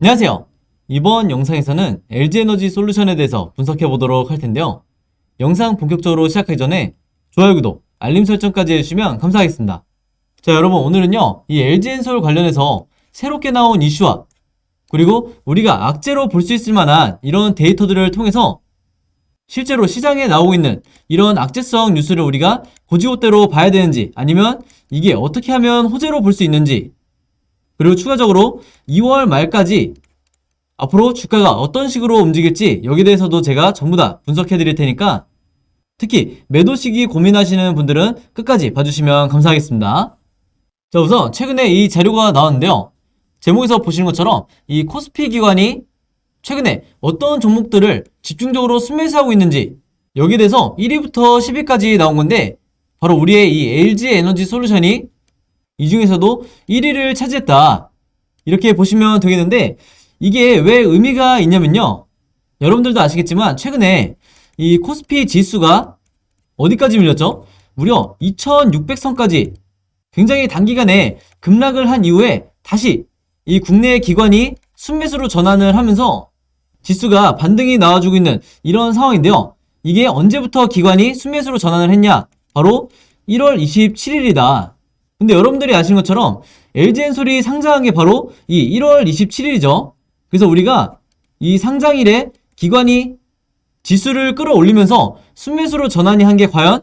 안녕하세요. 이번 영상에서는 LG에너지 솔루션에 대해서 분석해 보도록 할 텐데요. 영상 본격적으로 시작하기 전에 좋아요, 구독, 알림 설정까지 해주시면 감사하겠습니다. 자, 여러분, 오늘은요, 이 LG엔솔 관련해서 새롭게 나온 이슈와 그리고 우리가 악재로 볼 수 있을 만한 이런 데이터들을 통해서 실제로 시장에 나오고 있는 이런 악재성 뉴스를 우리가 고지고대로 봐야 되는지, 아니면 이게 어떻게 하면 호재로 볼 수 있는지, 그리고 추가적으로 2월 말까지 앞으로 주가가 어떤 식으로 움직일지 여기에 대해서도 제가 전부 다 분석해 드릴 테니까 특히 매도 시기 고민하시는 분들은 끝까지 봐주시면 감사하겠습니다. 자, 우선 최근에 이 자료가 나왔는데요. 제목에서 보시는 것처럼 이 코스피 기관이 최근에 어떤 종목들을 집중적으로 순매수하고 있는지 여기에 대해서 1위부터 10위까지 나온 건데, 바로 우리의 이 LG에너지 솔루션이 이 중에서도 1위를 차지했다, 이렇게 보시면 되겠는데, 이게 왜 의미가 있냐면요, 여러분들도 아시겠지만 최근에 이 코스피 지수가 어디까지 밀렸죠? 무려 2600선까지 굉장히 단기간에 급락을 한 이후에 다시 이 국내 기관이 순매수로 전환을 하면서 지수가 반등이 나와주고 있는 이런 상황인데요. 이게 언제부터 기관이 순매수로 전환을 했냐? 바로 1월 27일이다. 근데 여러분들이 아시는 것처럼 LG엔솔이 상장한 게 바로 이 1월 27일이죠. 그래서 우리가 이 상장일에 기관이 지수를 끌어올리면서 순매수로 전환이 한 게 과연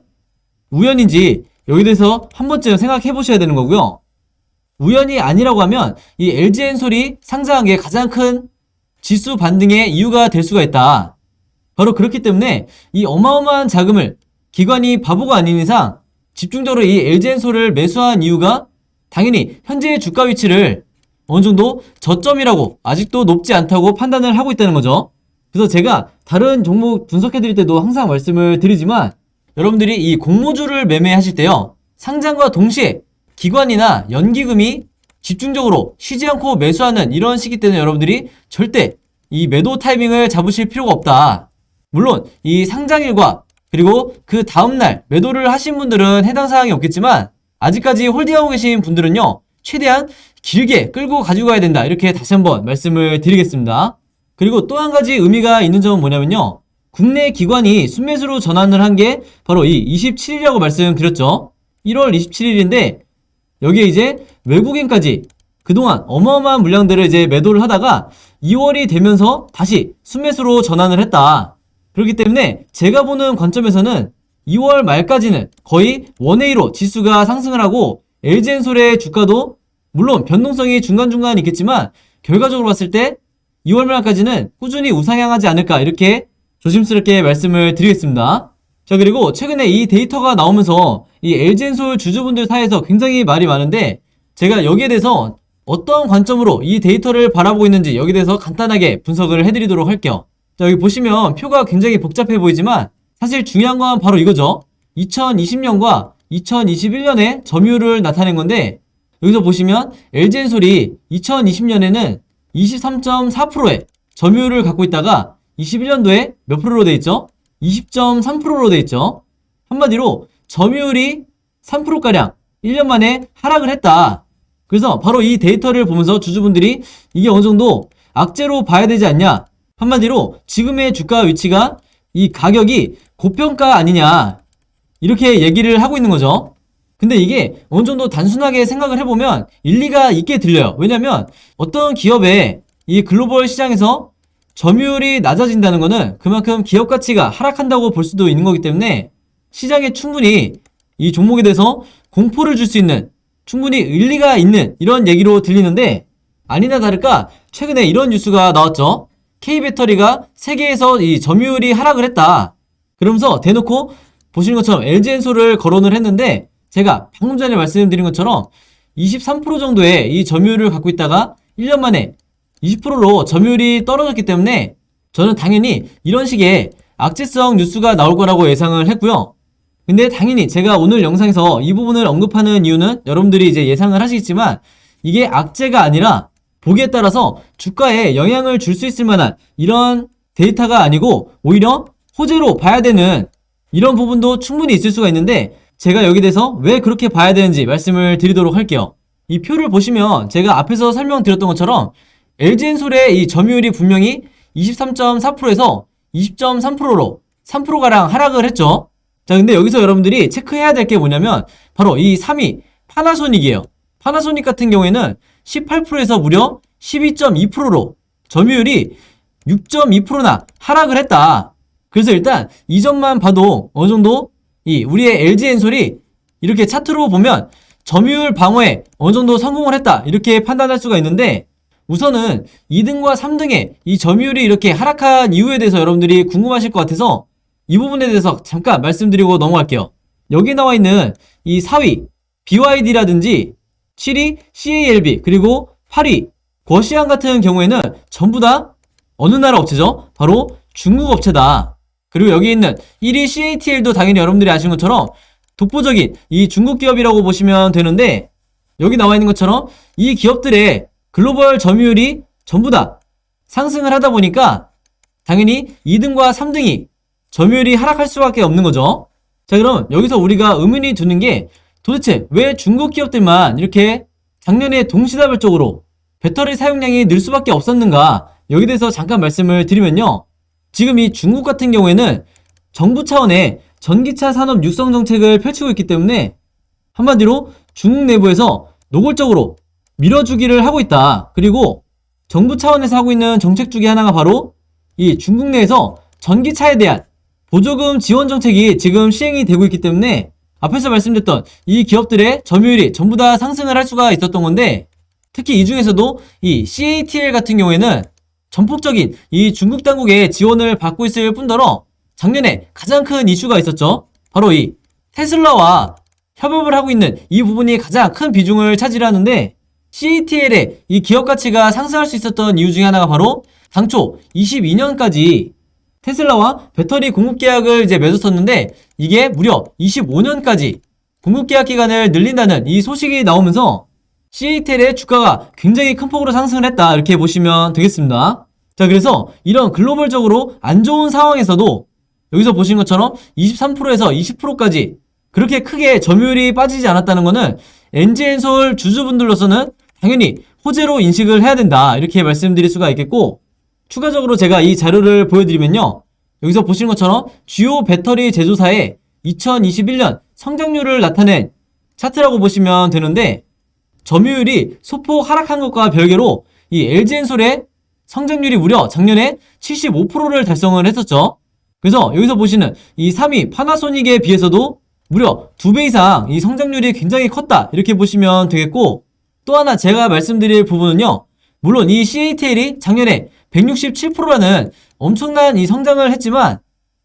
우연인지 여기에 대해서 한 번쯤 생각해 보셔야 되는 거고요. 우연이 아니라고 하면 이 LG엔솔이 상장한 게 가장 큰 지수 반등의 이유가 될 수가 있다. 바로 그렇기 때문에 이 어마어마한 자금을 기관이 바보가 아닌 이상 집중적으로 이 LG엔솔을 매수한 이유가 당연히 현재의 주가 위치를 어느 정도 저점이라고, 아직도 높지 않다고 판단을 하고 있다는 거죠. 그래서 제가 다른 종목 분석해 드릴 때도 항상 말씀을 드리지만, 여러분들이 이 공모주를 매매하실 때요, 상장과 동시에 기관이나 연기금이 집중적으로 쉬지 않고 매수하는 이런 시기 때는 여러분들이 절대 이 매도 타이밍을 잡으실 필요가 없다. 물론 이 상장일과 그리고 그 다음날 매도를 하신 분들은 해당 사항이 없겠지만, 아직까지 홀딩하고 계신 분들은요, 최대한 길게 끌고 가지고 가야 된다, 이렇게 다시 한번 말씀을 드리겠습니다. 그리고 또 한 가지 의미가 있는 점은 뭐냐면요, 국내 기관이 순매수로 전환을 한 게 바로 이 27일이라고 말씀드렸죠. 1월 27일인데 여기에 이제 외국인까지 그동안 어마어마한 물량들을 이제 매도를 하다가 2월이 되면서 다시 순매수로 전환을 했다. 그렇기 때문에 제가 보는 관점에서는 2월 말까지는 거의 원웨이로 지수가 상승을 하고, LG엔솔의 주가도 물론 변동성이 중간중간 있겠지만 결과적으로 봤을 때 2월 말까지는 꾸준히 우상향하지 않을까, 이렇게 조심스럽게 말씀을 드리겠습니다. 자, 그리고 최근에 이 데이터가 나오면서 이 LG엔솔 주주분들 사이에서 굉장히 말이 많은데, 제가 여기에 대해서 어떤 관점으로 이 데이터를 바라보고 있는지 여기에 대해서 간단하게 분석을 해드리도록 할게요. 자, 여기 보시면 표가 굉장히 복잡해 보이지만 사실 중요한 건 바로 이거죠. 2020년과 2021년에 점유율을 나타낸 건데, 여기서 보시면 LG엔솔이 2020년에는 23.4%의 점유율을 갖고 있다가 21년도에 몇 프로로 돼 있죠? 20.3%로 돼 있죠. 한마디로 점유율이 3%가량 1년 만에 하락을 했다. 그래서 바로 이 데이터를 보면서 주주분들이 이게 어느 정도 악재로 봐야 되지 않냐, 한마디로 지금의 주가 위치가 이 가격이 고평가 아니냐, 이렇게 얘기를 하고 있는 거죠. 근데 이게 어느 정도 단순하게 생각을 해보면 일리가 있게 들려요. 왜냐면 어떤 기업의 이 글로벌 시장에서 점유율이 낮아진다는 거는 그만큼 기업 가치가 하락한다고 볼 수도 있는 거기 때문에 시장에 충분히 이 종목에 대해서 공포를 줄 수 있는, 충분히 일리가 있는 이런 얘기로 들리는데, 아니나 다를까 최근에 이런 뉴스가 나왔죠. K배터리가 세계에서 이 점유율이 하락을 했다. 그러면서 대놓고 보시는 것처럼 LG엔솔을 거론을 했는데, 제가 방금 전에 말씀드린 것처럼 23% 정도의 이 점유율을 갖고 있다가 1년 만에 20%로 점유율이 떨어졌기 때문에 저는 당연히 이런 식의 악재성 뉴스가 나올 거라고 예상을 했고요. 근데 당연히 제가 오늘 영상에서 이 부분을 언급하는 이유는 여러분들이 이제 예상을 하시겠지만, 이게 악재가 아니라 보기에 따라서 주가에 영향을 줄 수 있을 만한 이런 데이터가 아니고 오히려 호재로 봐야 되는 이런 부분도 충분히 있을 수가 있는데, 제가 여기 대해서 왜 그렇게 봐야 되는지 말씀을 드리도록 할게요. 이 표를 보시면 제가 앞에서 설명드렸던 것처럼 LG엔솔의 이 점유율이 분명히 23.4%에서 20.3%로 3%가량 하락을 했죠. 자, 근데 여기서 여러분들이 체크해야 될 게 뭐냐면 바로 이 3위 파나소닉이에요. 파나소닉 같은 경우에는 18%에서 무려 12.2%로 점유율이 6.2%나 하락을 했다. 그래서 일단 이 점만 봐도 어느 정도 이 우리의 LG엔솔이 이렇게 차트로 보면 점유율 방어에 어느 정도 성공을 했다, 이렇게 판단할 수가 있는데, 우선은 2등과 3등의 이 점유율이 이렇게 하락한 이유에 대해서 여러분들이 궁금하실 것 같아서 이 부분에 대해서 잠깐 말씀드리고 넘어갈게요. 여기 나와 있는 이 4위 BYD라든지 7위 CALB 그리고 8위 거시안 같은 경우에는 전부 다 어느 나라 업체죠? 바로 중국 업체다. 그리고 여기 있는 1위 CATL도 당연히 여러분들이 아시는 것처럼 독보적인 이 중국 기업이라고 보시면 되는데, 여기 나와 있는 것처럼 이 기업들의 글로벌 점유율이 전부 다 상승을 하다 보니까 당연히 2등과 3등이 점유율이 하락할 수밖에 없는 거죠. 자, 그럼 여기서 우리가 의문이 드는 게 도대체 왜 중국 기업들만 이렇게 작년에 동시다발적으로 배터리 사용량이 늘 수밖에 없었는가, 여기 대해서 잠깐 말씀을 드리면요. 지금 이 중국 같은 경우에는 정부 차원의 전기차 산업 육성 정책을 펼치고 있기 때문에 한마디로 중국 내부에서 노골적으로 밀어주기를 하고 있다. 그리고 정부 차원에서 하고 있는 정책 중에 하나가 바로 이 중국 내에서 전기차에 대한 보조금 지원 정책이 지금 시행이 되고 있기 때문에 앞에서 말씀드렸던 이 기업들의 점유율이 전부 다 상승을 할 수가 있었던 건데, 특히 이 중에서도 이 CATL 같은 경우에는 전폭적인 이 중국 당국의 지원을 받고 있을 뿐더러 작년에 가장 큰 이슈가 있었죠. 바로 이 테슬라와 협업을 하고 있는 이 부분이 가장 큰 비중을 차지하는데, CATL의 이 기업 가치가 상승할 수 있었던 이유 중에 하나가 바로 당초 22년까지 테슬라와 배터리 공급 계약을 이제 맺었었는데, 이게 무려 25년까지 공급 계약 기간을 늘린다는 이 소식이 나오면서 CATL의 주가가 굉장히 큰 폭으로 상승을 했다, 이렇게 보시면 되겠습니다. 자, 그래서 이런 글로벌적으로 안 좋은 상황에서도 여기서 보신 것처럼 23%에서 20%까지 그렇게 크게 점유율이 빠지지 않았다는 것은 LG엔솔 주주분들로서는 당연히 호재로 인식을 해야 된다, 이렇게 말씀드릴 수가 있겠고, 추가적으로 제가 이 자료를 보여드리면요. 여기서 보시는 것처럼 주요 배터리 제조사의 2021년 성장률을 나타낸 차트라고 보시면 되는데, 점유율이 소폭 하락한 것과 별개로 이 LG엔솔의 성장률이 무려 작년에 75%를 달성을 했었죠. 그래서 여기서 보시는 이 3위 파나소닉에 비해서도 무려 2배 이상 이 성장률이 굉장히 컸다, 이렇게 보시면 되겠고, 또 하나 제가 말씀드릴 부분은요. 물론 이 CATL이 작년에 167%라는 엄청난 이 성장을 했지만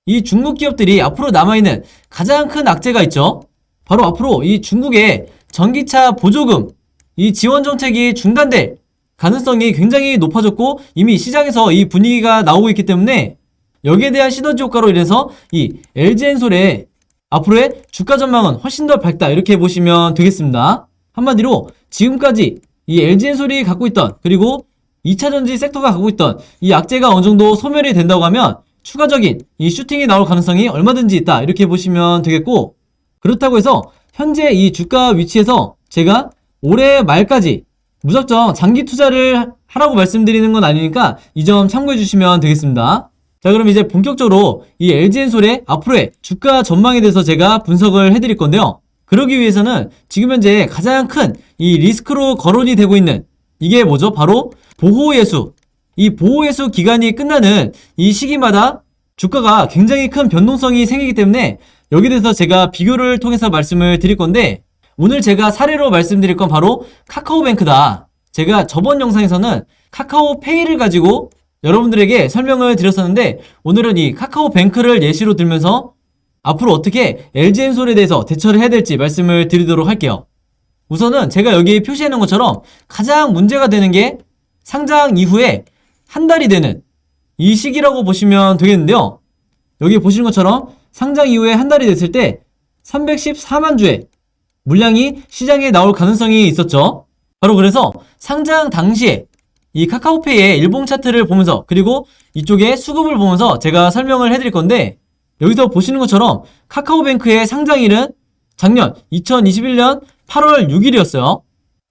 이 중국 기업들이 앞으로 남아있는 가장 큰 악재가 있죠. 바로 앞으로 이 중국의 전기차 보조금 이 지원 정책이 중단될 가능성이 굉장히 높아졌고, 이미 시장에서 이 분위기가 나오고 있기 때문에 여기에 대한 시너지 효과로 인해서 이 LG엔솔의 앞으로의 주가 전망은 훨씬 더 밝다, 이렇게 보시면 되겠습니다. 한마디로 지금까지 이 LG엔솔이 갖고 있던, 그리고 2차전지 섹터가 갖고 있던 이 악재가 어느 정도 소멸이 된다고 하면 추가적인 이 슈팅이 나올 가능성이 얼마든지 있다, 이렇게 보시면 되겠고, 그렇다고 해서 현재 이 주가 위치에서 제가 올해 말까지 무작정 장기 투자를 하라고 말씀드리는 건 아니니까 이 점 참고해 주시면 되겠습니다. 자, 그럼 이제 본격적으로 이 LG엔솔의 앞으로의 주가 전망에 대해서 제가 분석을 해드릴 건데요. 그러기 위해서는 지금 현재 가장 큰 이 리스크로 거론이 되고 있는 이게 뭐죠? 바로 보호예수. 이 보호예수 기간이 끝나는 이 시기마다 주가가 굉장히 큰 변동성이 생기기 때문에 여기에 대해서 제가 비교를 통해서 말씀을 드릴 건데, 오늘 제가 사례로 말씀드릴 건 바로 카카오뱅크다. 제가 저번 영상에서는 카카오페이를 가지고 여러분들에게 설명을 드렸었는데, 오늘은 이 카카오뱅크를 예시로 들면서 앞으로 어떻게 LG엔솔에 대해서 대처를 해야 될지 말씀을 드리도록 할게요. 우선은 제가 여기 표시해 놓은 것처럼 가장 문제가 되는 게 상장 이후에 한 달이 되는 이 시기라고 보시면 되겠는데요. 여기 보시는 것처럼 상장 이후에 한 달이 됐을 때 314만 주의 물량이 시장에 나올 가능성이 있었죠. 바로 그래서 상장 당시에 이 카카오페이의 일봉 차트를 보면서, 그리고 이쪽에 수급을 보면서 제가 설명을 해드릴 건데, 여기서 보시는 것처럼 카카오뱅크의 상장일은 작년 2021년 8월 6일이었어요.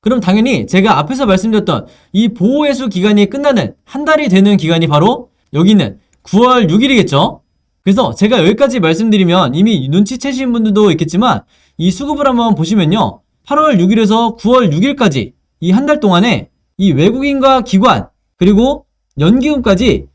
그럼 당연히 제가 앞에서 말씀드렸던 이 보호해수 기간이 끝나는 한 달이 되는 기간이 바로 여기는 9월 6일이겠죠. 그래서 제가 여기까지 말씀드리면 이미 눈치채신 분들도 있겠지만 이 수급을 한번 보시면요. 8월 6일에서 9월 6일까지 이 한 달 동안에 이 외국인과 기관 그리고 연기금까지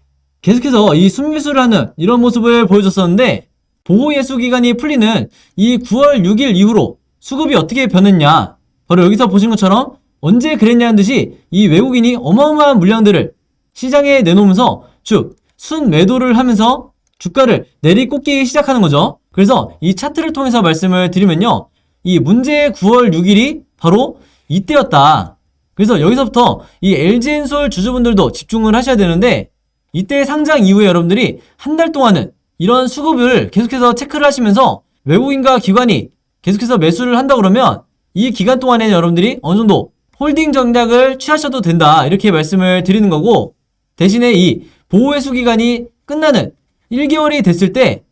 계속해서 이 순매수를 하는 이런 모습을 보여줬었는데 보호예수 기간이 풀리는 이 9월 6일 이후로 수급이 어떻게 변했냐. 바로 여기서 보신 것처럼 언제 그랬냐는 듯이 이 외국인이 어마어마한 물량들을 시장에 내놓으면서 쭉 순매도를 하면서 주가를 내리꽂기 시작하는 거죠. 그래서 이 차트를 통해서 말씀을 드리면요. 이 문제의 9월 6일이 바로 이때였다. 그래서 여기서부터 이 LG엔솔 주주분들도 집중을 하셔야 되는데 이때 상장 이후에 여러분들이 한 달 동안은 이런 수급을 계속해서 체크를 하시면서 외국인과 기관이 계속해서 매수를 한다 그러면 이 기간 동안에는 여러분들이 어느 정도 홀딩 전략을 취하셔도 된다 이렇게 말씀을 드리는 거고 대신에 이 보호회수 기간이 끝나는 1개월이 됐을 때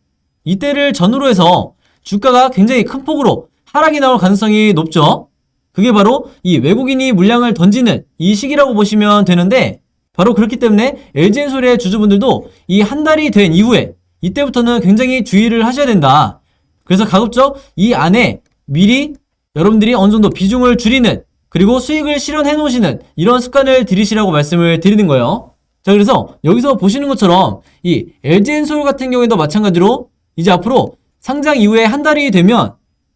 이때를 전후로 해서 주가가 굉장히 큰 폭으로 하락이 나올 가능성이 높죠. 그게 바로 이 외국인이 물량을 던지는 이 시기라고 보시면 되는데 바로 그렇기 때문에 LG엔솔의 주주분들도 이 한 달이 된 이후에 이때부터는 굉장히 주의를 하셔야 된다. 그래서 가급적 이 안에 미리 여러분들이 어느 정도 비중을 줄이는 그리고 수익을 실현해 놓으시는 이런 습관을 들이시라고 말씀을 드리는 거예요. 자, 그래서 여기서 보시는 것처럼 이 LG엔솔 같은 경우에도 마찬가지로 이제 앞으로 상장 이후에 한 달이 되면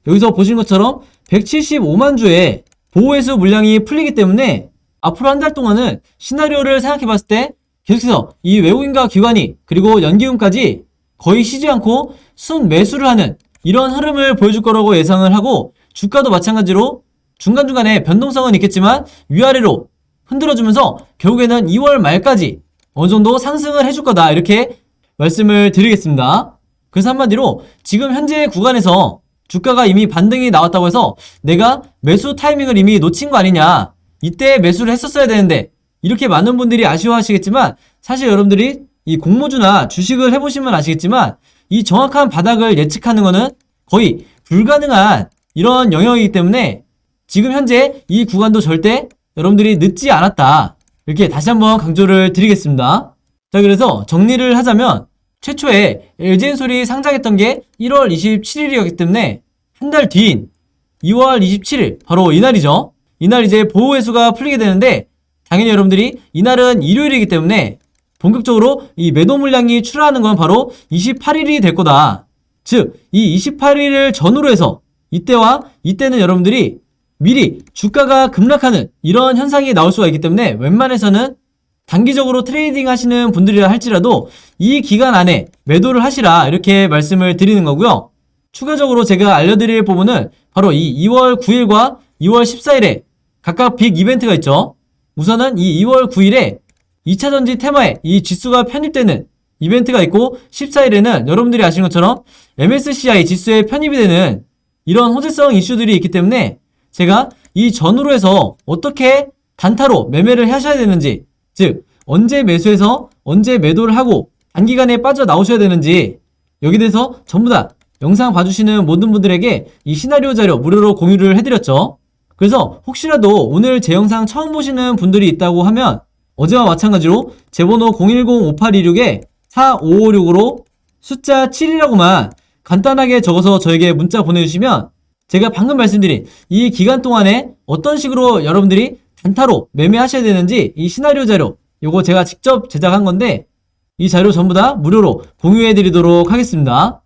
여기서 보시는 것처럼 175만 주의 보호회수 물량이 풀리기 때문에 앞으로 한 달 동안은 시나리오를 생각해 봤을 때 계속해서 이 외국인과 기관이 그리고 연기금까지 거의 쉬지 않고 순매수를 하는 이런 흐름을 보여줄 거라고 예상을 하고 주가도 마찬가지로 중간중간에 변동성은 있겠지만 위아래로 흔들어주면서 결국에는 2월 말까지 어느 정도 상승을 해줄 거다 이렇게 말씀을 드리겠습니다. 그래서 한마디로 지금 현재 구간에서 주가가 이미 반등이 나왔다고 해서 내가 매수 타이밍을 이미 놓친 거 아니냐 이때 매수를 했었어야 되는데 이렇게 많은 분들이 아쉬워하시겠지만 사실 여러분들이 이 공모주나 주식을 해보시면 아시겠지만 이 정확한 바닥을 예측하는 거는 거의 불가능한 이런 영역이기 때문에 지금 현재 이 구간도 절대 여러분들이 늦지 않았다 이렇게 다시 한번 강조를 드리겠습니다. 자, 그래서 정리를 하자면 최초에 LG엔솔이 상장했던 게 1월 27일이었기 때문에 한 달 뒤인 2월 27일 바로 이날이죠. 이날 이제 보호회수가 풀리게 되는데 당연히 여러분들이 이날은 일요일이기 때문에 본격적으로 이 매도 물량이 출하하는 건 바로 28일이 될 거다. 즉, 이 28일을 전후로 해서 이때와 이때는 여러분들이 미리 주가가 급락하는 이런 현상이 나올 수가 있기 때문에 웬만해서는 단기적으로 트레이딩 하시는 분들이라 할지라도 이 기간 안에 매도를 하시라 이렇게 말씀을 드리는 거고요. 추가적으로 제가 알려드릴 부분은 바로 이 2월 9일과 2월 14일에 각각 빅 이벤트가 있죠. 우선은 이 2월 9일에 2차전지 테마에 이 지수가 편입되는 이벤트가 있고 14일에는 여러분들이 아시는 것처럼 MSCI 지수에 편입이 되는 이런 호재성 이슈들이 있기 때문에 제가 이 전후로 해서 어떻게 단타로 매매를 하셔야 되는지 즉 언제 매수해서 언제 매도를 하고 단기간에 빠져나오셔야 되는지 여기 대해서 전부 다 영상 봐주시는 모든 분들에게 이 시나리오 자료 무료로 공유를 해드렸죠. 그래서 혹시라도 오늘 제 영상 처음 보시는 분들이 있다고 하면 어제와 마찬가지로 제 번호 010-5826-4556으로 숫자 7이라고만 간단하게 적어서 저에게 문자 보내주시면 제가 방금 말씀드린 이 기간 동안에 어떤 식으로 여러분들이 단타로 매매하셔야 되는지 이 시나리오 자료 요거 제가 직접 제작한 건데 이 자료 전부 다 무료로 공유해 드리도록 하겠습니다.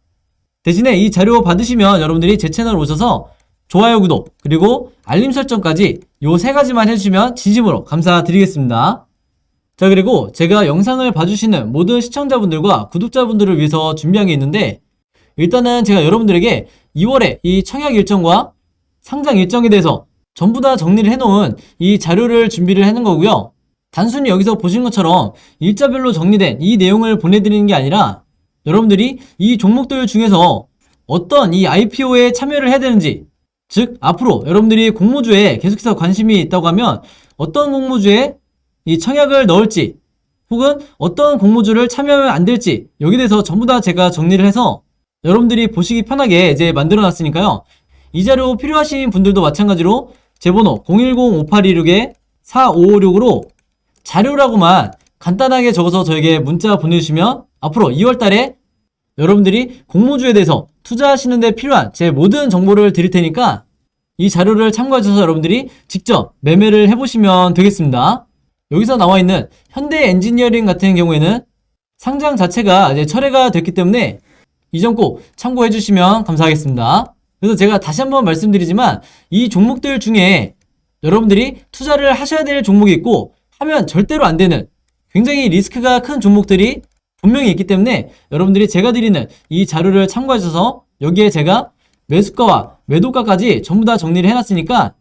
대신에 이 자료 받으시면 여러분들이 제 채널 오셔서 좋아요, 구독, 그리고 알림 설정까지 요 3가지만 해주시면 진심으로 감사드리겠습니다. 자, 그리고 제가 영상을 봐주시는 모든 시청자분들과 구독자분들을 위해서 준비한 게 있는데 일단은 제가 여러분들에게 2월에 이 청약 일정과 상장 일정에 대해서 전부 다 정리를 해놓은 이 자료를 준비를 해놓은 거고요. 단순히 여기서 보신 것처럼 일자별로 정리된 이 내용을 보내드리는 게 아니라 여러분들이 이 종목들 중에서 어떤 이 IPO에 참여를 해야 되는지 즉 앞으로 여러분들이 공모주에 계속해서 관심이 있다고 하면 어떤 공모주에 이 청약을 넣을지 혹은 어떤 공모주를 참여하면 안 될지 여기 대해서 전부 다 제가 정리를 해서 여러분들이 보시기 편하게 이제 만들어 놨으니까요. 이 자료 필요하신 분들도 마찬가지로 제 번호 010-5826-4556으로 자료라고만 간단하게 적어서 저에게 문자 보내주시면 앞으로 2월달에 여러분들이 공모주에 대해서 투자하시는 데 필요한 제 모든 정보를 드릴 테니까 이 자료를 참고하셔서 여러분들이 직접 매매를 해보시면 되겠습니다. 여기서 나와 있는 현대 엔지니어링 같은 경우에는 상장 자체가 이제 철회가 됐기 때문에 이 점 꼭 참고해 주시면 감사하겠습니다. 그래서 제가 다시 한번 말씀드리지만 이 종목들 중에 여러분들이 투자를 하셔야 될 종목이 있고 하면 절대로 안 되는 굉장히 리스크가 큰 종목들이 분명히 있기 때문에 여러분들이 제가 드리는 이 자료를 참고하셔서 여기에 제가 매수가와 매도가까지 전부 다 정리를 해놨으니까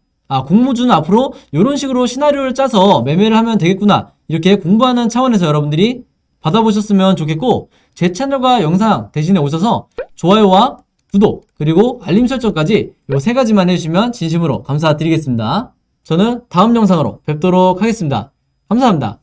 공모주는 앞으로 이런 식으로 시나리오를 짜서 매매를 하면 되겠구나 이렇게 공부하는 차원에서 여러분들이 받아보셨으면 좋겠고 제 채널과 영상 대신에 오셔서 좋아요와 구독 그리고 알림 설정까지 이 세 가지만 해주시면 진심으로 감사드리겠습니다. 저는 다음 영상으로 뵙도록 하겠습니다. 감사합니다.